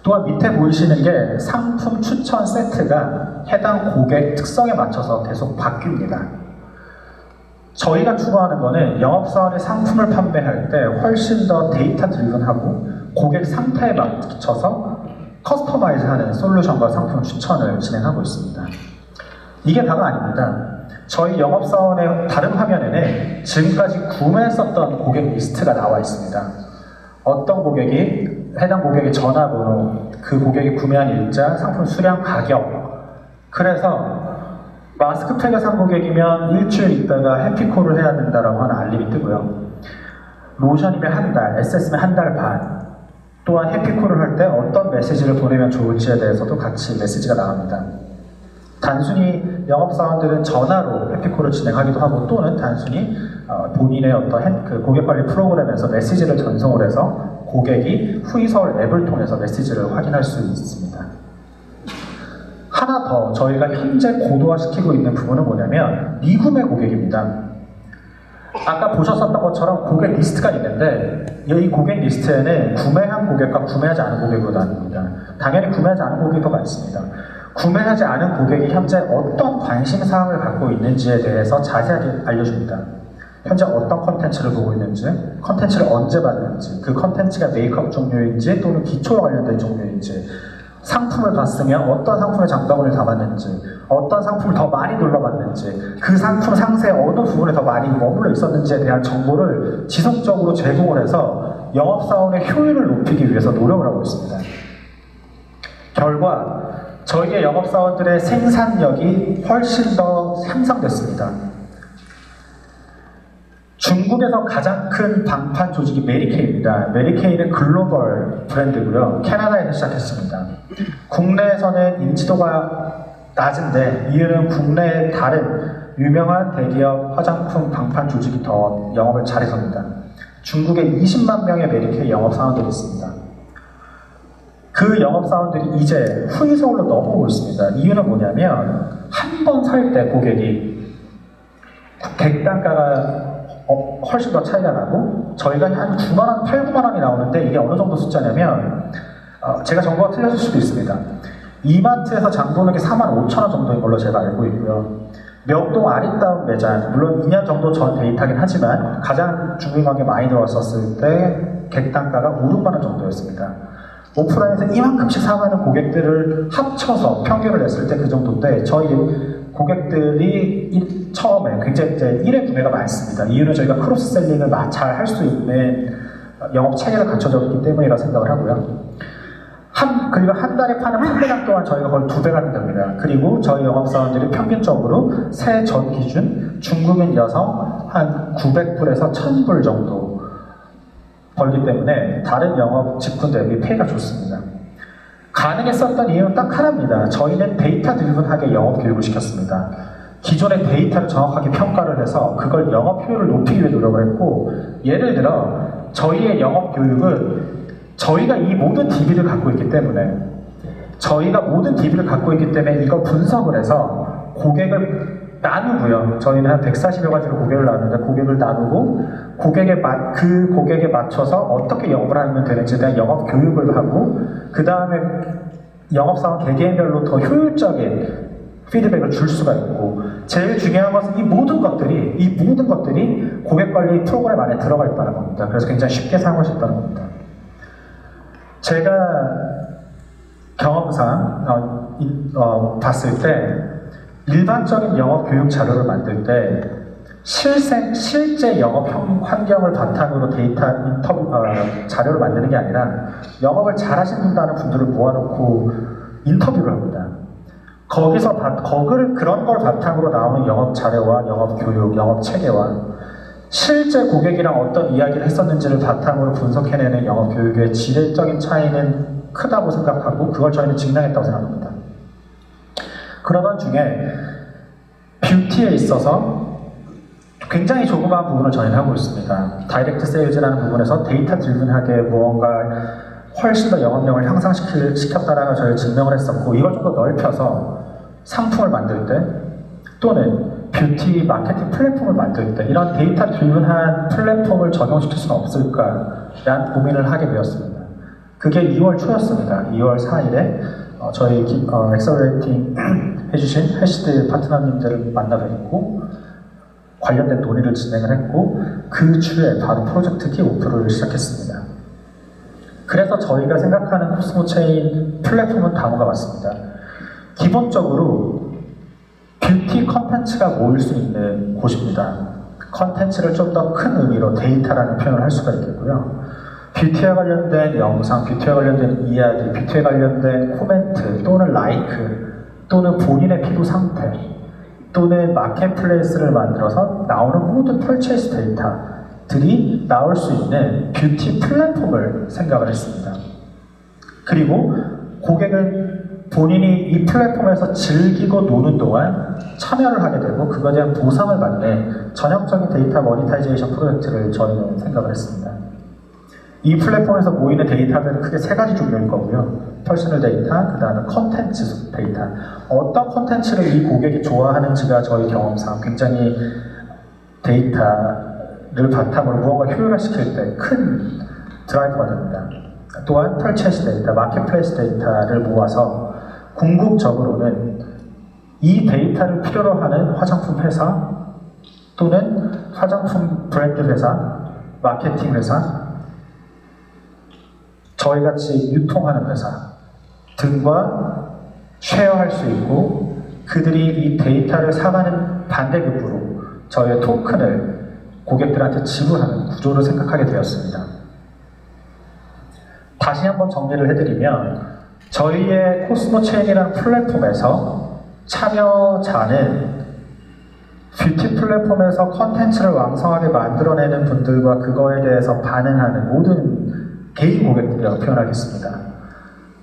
또한 밑에 보이시는 게 상품 추천 세트가 해당 고객 특성에 맞춰서 계속 바뀝니다. 저희가 추구하는 거는 영업사원이 상품을 판매할 때 훨씬 더 데이터 드리븐하고 고객 상태에 맞춰서 커스터마이즈하는 솔루션과 상품 추천을 진행하고 있습니다. 이게 다가 아닙니다. 저희 영업사원의 다른 화면에는 지금까지 구매했었던 고객 리스트가 나와 있습니다. 어떤 고객이, 해당 고객의 전화번호, 그 고객이 구매한 일자, 상품 수량, 가격. 그래서 마스크팩을 산 고객이면 일주일 있다가 해피콜을 해야 된다라고 하는 알림이 뜨고요. 로션이면 한 달, SS면 한 달 반. 또한 해피콜을 할 때 어떤 메시지를 보내면 좋을지에 대해서도 같이 메시지가 나갑니다. 단순히 영업사원들은 전화로 해피콜을 진행하기도 하고 또는 단순히 본인의 어떤 그 고객관리 프로그램에서 메시지를 전송을 해서 고객이 후이서울 앱을 통해서 메시지를 확인할 수 있습니다. 하나 더 저희가 현재 고도화시키고 있는 부분은 뭐냐면 미구매 고객입니다. 아까 보셨었던 것처럼 고객 리스트가 있는데 이 고객 리스트에는 구매한 고객과 구매하지 않은 고객으로 나뉩니다. 당연히 구매하지 않은 고객이 더 많습니다. 구매하지 않은 고객이 현재 어떤 관심사항을 갖고 있는지에 대해서 자세하게 알려줍니다. 현재 어떤 컨텐츠를 보고 있는지, 컨텐츠를 언제 봤는지, 그 컨텐츠가 메이크업 종류인지 또는 기초와 관련된 종류인지, 상품을 봤으면 어떤 상품의 장바구니를 담았는지, 어떤 상품을 더 많이 눌러봤는지, 그 상품 상세의 어느 부분에 더 많이 머물러 있었는지에 대한 정보를 지속적으로 제공을 해서 영업사원의 효율을 높이기 위해서 노력을 하고 있습니다. 결과 저희의 영업사원들의 생산력이 훨씬 더 향상됐습니다. 중국에서 가장 큰 방판 조직이 메리케이입니다. 메리케이는 글로벌 브랜드고요. 캐나다에서 시작했습니다. 국내에서는 인지도가 낮은데 이유는 국내의 다른 유명한 대기업 화장품 방판 조직이 더 영업을 잘해서입니다. 중국에 20만 명의 메리케이 영업사원들이 있습니다. 그 영업사원들이 이제 후이서울로 넘어오고 있습니다. 이유는 뭐냐면 한 번 살 때 고객이 객단가가 훨씬 더 차이가 나고 저희가 한 9만원, 8, 9만원이 나오는데 이게 어느 정도 숫자냐면 제가 정보가 틀렸을 수도 있습니다. 이마트에서 장 보는 게 45,000원 정도인 걸로 제가 알고 있고요. 명동 아리따운 매장, 물론 2년 정도 전 데이터긴 하지만 가장 중요하게 많이 들어왔었을 때 객단가가 5, 6만원 정도였습니다. 오프라인에서 이만큼씩 사가는 고객들을 합쳐서 평균을 냈을 때 그 정도인데 저희 고객들이 처음에 굉장히 이제 1회 구매가 많습니다. 이유는 저희가 크로스셀링을 잘 할 수 있는 영업 체계가 갖춰져 있기 때문이라 생각을 하고요. 그리고 한 달에 파는 판매량 또한 저희가 거의 2배가 됩니다. 그리고 저희 영업사원들이 평균적으로 새전 기준 중국인 여성 한 900불에서 1000불 정도 벌기 때문에 다른 영업 직군 대비 페이가 좋습니다. 가능했었던 이유는 딱 하나입니다. 저희는 데이터 드리븐하게 영업 교육을 시켰습니다. 기존의 데이터를 정확하게 평가를 해서 그걸 영업 효율을 높이기 위해 노력을 했고, 예를 들어 저희의 영업 교육은 저희가 이 모든 DB를 갖고 있기 때문에 이걸 분석을 해서 고객을 나누고요. 저희는 한 140여 가지로 고객을 나누는데, 고객을 나누고 그 고객에 맞춰서 어떻게 영업을 하면 되는지에 대한 영업 교육을 하고, 그 다음에 영업사원 개개인별로 더 효율적인 피드백을 줄 수가 있고, 제일 중요한 것은 이 모든 것들이 고객관리 프로그램 안에 들어가 있다는 겁니다. 그래서 굉장히 쉽게 사용할 수 있다는 겁니다. 제가 경험상 봤을 때, 일반적인 영업 교육 자료를 만들 때 실제 영업 환경을 바탕으로 자료를 만드는 게 아니라, 영업을 잘하신다는 분들을 모아놓고 인터뷰를 합니다. 그런 걸 바탕으로 나오는 영업 자료와 영업 교육, 영업 체계와 실제 고객이랑 어떤 이야기를 했었는지를 바탕으로 분석해내는 영업 교육의 질적인 차이는 크다고 생각하고, 그걸 저희는 증명했다고 생각합니다. 그러던 중에 뷰티에 있어서 굉장히 조그마한 부분을 저희는 하고 있습니다. 다이렉트 세일즈라는 부분에서 데이터 드리븐하게 무언가 훨씬 더 영업력을 향상시켰다라는 걸 저희 증명을 했었고, 이걸 좀 더 넓혀서 상품을 만들 때, 또는 뷰티 마케팅 플랫폼을 만들 때 이런 데이터 드리븐한 플랫폼을 적용시킬 수는 없을까라는 고민을 하게 되었습니다. 그게 2월 초였습니다. 2월 4일에 저희 엑셀러레이팅 해주신 해시드 파트너님들을 만나 뵙고 관련된 논의를 진행을 했고, 그 주에 바로 프로젝트 킥오프를 시작했습니다. 그래서 저희가 생각하는 코스모 체인 플랫폼은 다음과 같습니다. 기본적으로 뷰티 컨텐츠가 모일 수 있는 곳입니다. 컨텐츠를 좀 더 큰 의미로 데이터라는 표현을 할 수가 있겠고요. 뷰티에 관련된 영상, 뷰티에 관련된 이야기, 뷰티에 관련된 코멘트 또는 라이크, 또는 본인의 피부 상태, 또는 마켓플레이스를 만들어서 나오는 모든 펄체이스 데이터들이 나올 수 있는 뷰티 플랫폼을 생각을 했습니다. 그리고 고객은 본인이 이 플랫폼에서 즐기고 노는 동안 참여를 하게 되고, 그거에 대한 보상을 받는 전형적인 데이터 모니타이제이션 프로젝트를 저희는 생각을 했습니다. 이 플랫폼에서 모이는 데이터들은 크게 3가지 종류일 거고요. 퍼스널 데이터, 그 다음에 컨텐츠 데이터. 어떤 컨텐츠를 이 고객이 좋아하는지가 저희 경험상 굉장히 데이터를 바탕으로 무언가 효율화시킬 때 큰 드라이버가 됩니다. 또한 펄체이스 데이터, 마켓플레이스 데이터를 모아서 궁극적으로는 이 데이터를 필요로 하는 화장품 회사, 또는 화장품 브랜드 회사, 마케팅 회사, 저희같이 유통하는 회사 등과 쉐어할 수 있고, 그들이 이 데이터를 사가는 반대급부로 저희의 토큰을 고객들한테 지불하는 구조를 생각하게 되었습니다. 다시 한번 정리를 해드리면, 저희의 코스모 체인이라는 플랫폼에서 참여자는 뷰티 플랫폼에서 컨텐츠를 왕성하게 만들어내는 분들과 그거에 대해서 반응하는 모든 개인 고객들이라고 표현하겠습니다.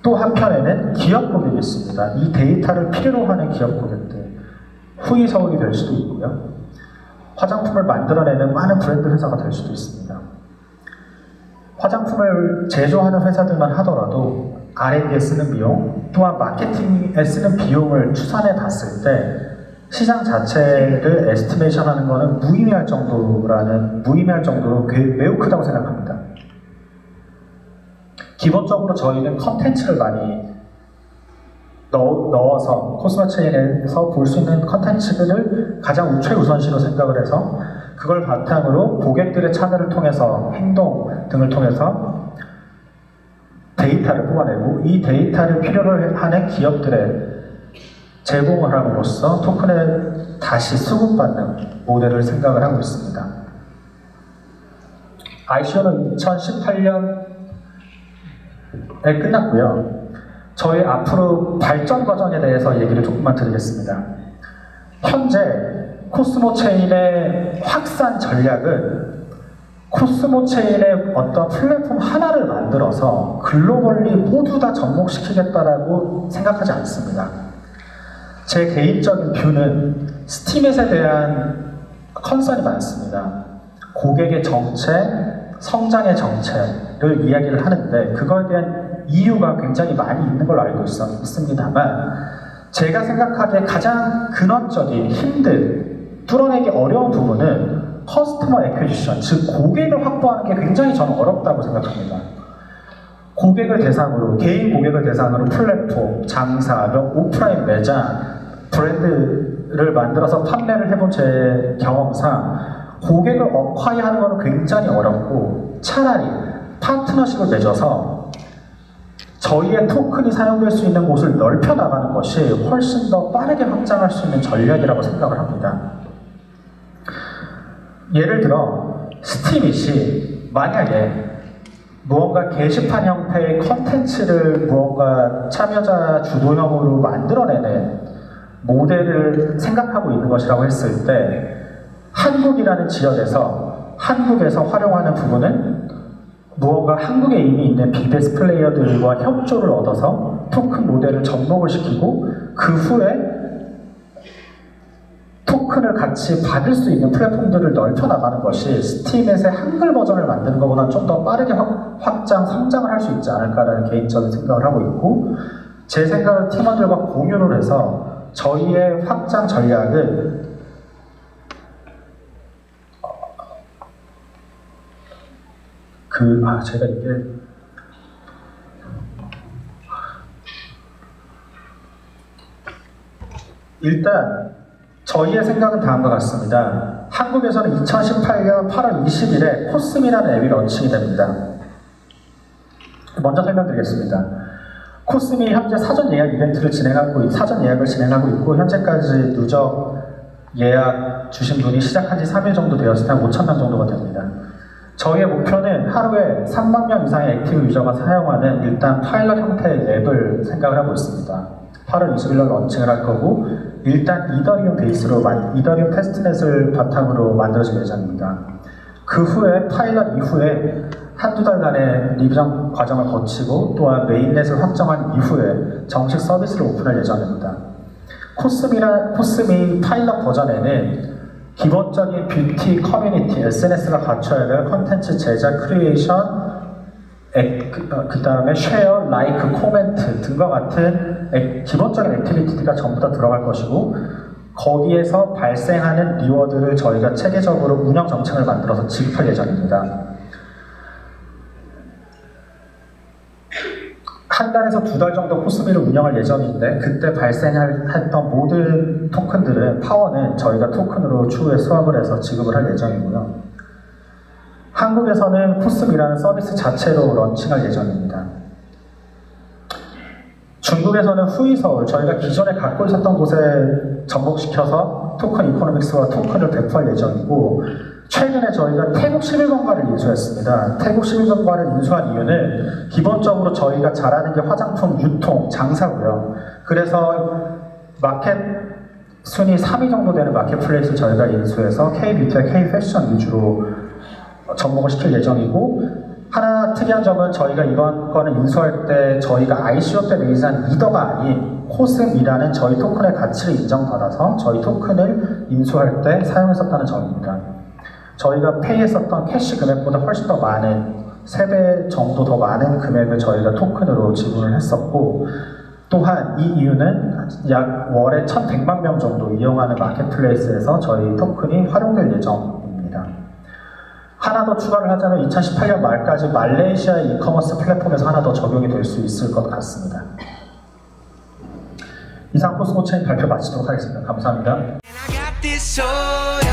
또 한편에는 기업 고객이 있습니다. 이 데이터를 필요로 하는 기업 고객들, 후이서울이 될 수도 있고요. 화장품을 만들어내는 많은 브랜드 회사가 될 수도 있습니다. 화장품을 제조하는 회사들만 하더라도 R&D에 쓰는 비용, 또한 마케팅에 쓰는 비용을 추산해 봤을 때 시장 자체를 에스티메이션 하는 것은 무의미할 정도로 매우 크다고 생각합니다. 기본적으로 저희는 컨텐츠를 많이 넣어서 코스모 체인에서 볼 수 있는 컨텐츠들을 가장 최우선시로 생각을 해서, 그걸 바탕으로 고객들의 참여를 통해서 행동 등을 통해서 데이터를 뽑아내고, 이 데이터를 필요로 하는 기업들에 제공을 함으로써 토큰을 다시 수급받는 모델을 생각을 하고 있습니다. ICO는 2018년에 끝났고요. 저희 앞으로 발전 과정에 대해서 얘기를 조금만 드리겠습니다. 현재 코스모 체인의 확산 전략은 코스모 체인의 어떤 플랫폼 하나를 만들어서 글로벌리 모두 다 접목시키겠다라고 생각하지 않습니다. 제 개인적인 뷰는 스티밋에 대한 컨설이 많습니다. 고객의 정책, 성장의 정책을 이야기를 하는데 그거에 대한 이유가 굉장히 많이 있는 걸로 알고 있습니다만 제가 생각하기에 가장 근원적인 힘든, 뚫어내기 어려운 부분은 커스터머 애퀴지션, 즉 고객을 확보하는 게 굉장히 저는 어렵다고 생각합니다. 고객을 대상으로, 개인 고객을 대상으로 플랫폼, 장사, 오프라인 매장, 브랜드를 만들어서 판매를 해본 제 경험상 고객을 어콰이하는 것은 굉장히 어렵고 차라리 파트너십을 맺어서 저희의 토큰이 사용될 수 있는 곳을 넓혀 나가는 것이 훨씬 더 빠르게 확장할 수 있는 전략이라고 생각을 합니다. 예를 들어 스티밋이 만약에 무언가 게시판 형태의 컨텐츠를 무언가 참여자 주도형으로 만들어내는 모델을 생각하고 있는 것이라고 했을 때 한국이라는 지역에서 한국에서 활용하는 부분은 무언가 한국에 이미 있는 비베스 플레이어들과 협조를 얻어서 토큰 모델을 접목을 시키고 그 후에 토큰을 같이 받을 수 있는 플랫폼들을 넓혀나가는 것이 스티밋의 한글 버전을 만드는 것보다 좀 더 빠르게 확장, 성장을 할 수 있지 않을까라는 개인적인 생각을 하고 있고 제 생각을 팀원들과 공유를 해서 저희의 확장 전략을 제가 이게 일단 저희의 생각은 다음과 같습니다. 한국에서는 2018년 8월 20일에 코스미라는 앱이 런칭이 됩니다. 먼저 설명드리겠습니다. 코스미 현재 사전 예약을 진행하고 있고 현재까지 누적 예약 주신 분이 시작한 지 3일 정도 되었을 때 5,000명 정도가 됩니다. 저희의 목표는 하루에 3만 명 이상의 액티브 유저가 사용하는 일단 파일럿 형태의 앱을 생각을 하고 있습니다. 8월 20일날 런칭을 할 거고 일단 이더리움 베이스로 이더리움 테스트넷을 바탕으로 만들어질 예정입니다. 그 후에 파일럿 이후에 한두 달간의 리뷰 과정을 거치고 또한 메인넷을 확정한 이후에 정식 서비스를 오픈할 예정입니다. 코스미 파일럿 버전에는 기본적인 뷰티 커뮤니티, SNS가 갖춰야 될 컨텐츠 제작, 크리에이션, 그 다음에 쉐어, 라이크, 코멘트 등과 같은 기본적인 액티비티가 전부 다 들어갈 것이고 거기에서 발생하는 리워드를 저희가 체계적으로 운영 정책을 만들어서 지급할 예정입니다. 한 달에서 2달 정도 코스미를 운영할 예정인데 그때 발생했던 모든 토큰들은 파워는 저희가 토큰으로 추후에 수합을 해서 지급을 할 예정이고요. 한국에서는 코스미라는 서비스 자체로 런칭할 예정입니다. 중국에서는 후이서울, 저희가 기존에 갖고 있었던 곳에 접목시켜서 토큰 이코노믹스와 토큰을 배포할 예정이고 최근에 저희가 태국 11번가를 인수했습니다. 태국 11번가를 인수한 이유는 기본적으로 저희가 잘하는 게 화장품 유통, 장사고요. 그래서 마켓 순위 3위 정도 되는 마켓플레이스를 저희가 인수해서 K-뷰티와 K-패션 위주로 접목을 시킬 예정이고 하나 특이한 점은 저희가 이번 거는 인수할 때 저희가 ICO 때 리리즈한 리더가 아닌 코스미라는 저희 토큰의 가치를 인정받아서 저희 토큰을 인수할 때 사용했었다는 점입니다. 저희가 페이했었던 캐시 금액보다 훨씬 더 많은 3배 정도 더 많은 금액을 저희가 토큰으로 지불을 했었고 또한 이 이유는 약 월에 1,100만 명 정도 이용하는 마켓플레이스에서 저희 토큰이 활용될 예정입니다. 하나 더 추가를 하자면 2018년 말까지 말레이시아 이커머스 플랫폼에서 하나 더 적용이 될 수 있을 것 같습니다. 이상 코스모체인 발표 마치도록 하겠습니다. 감사합니다.
And I got this soul.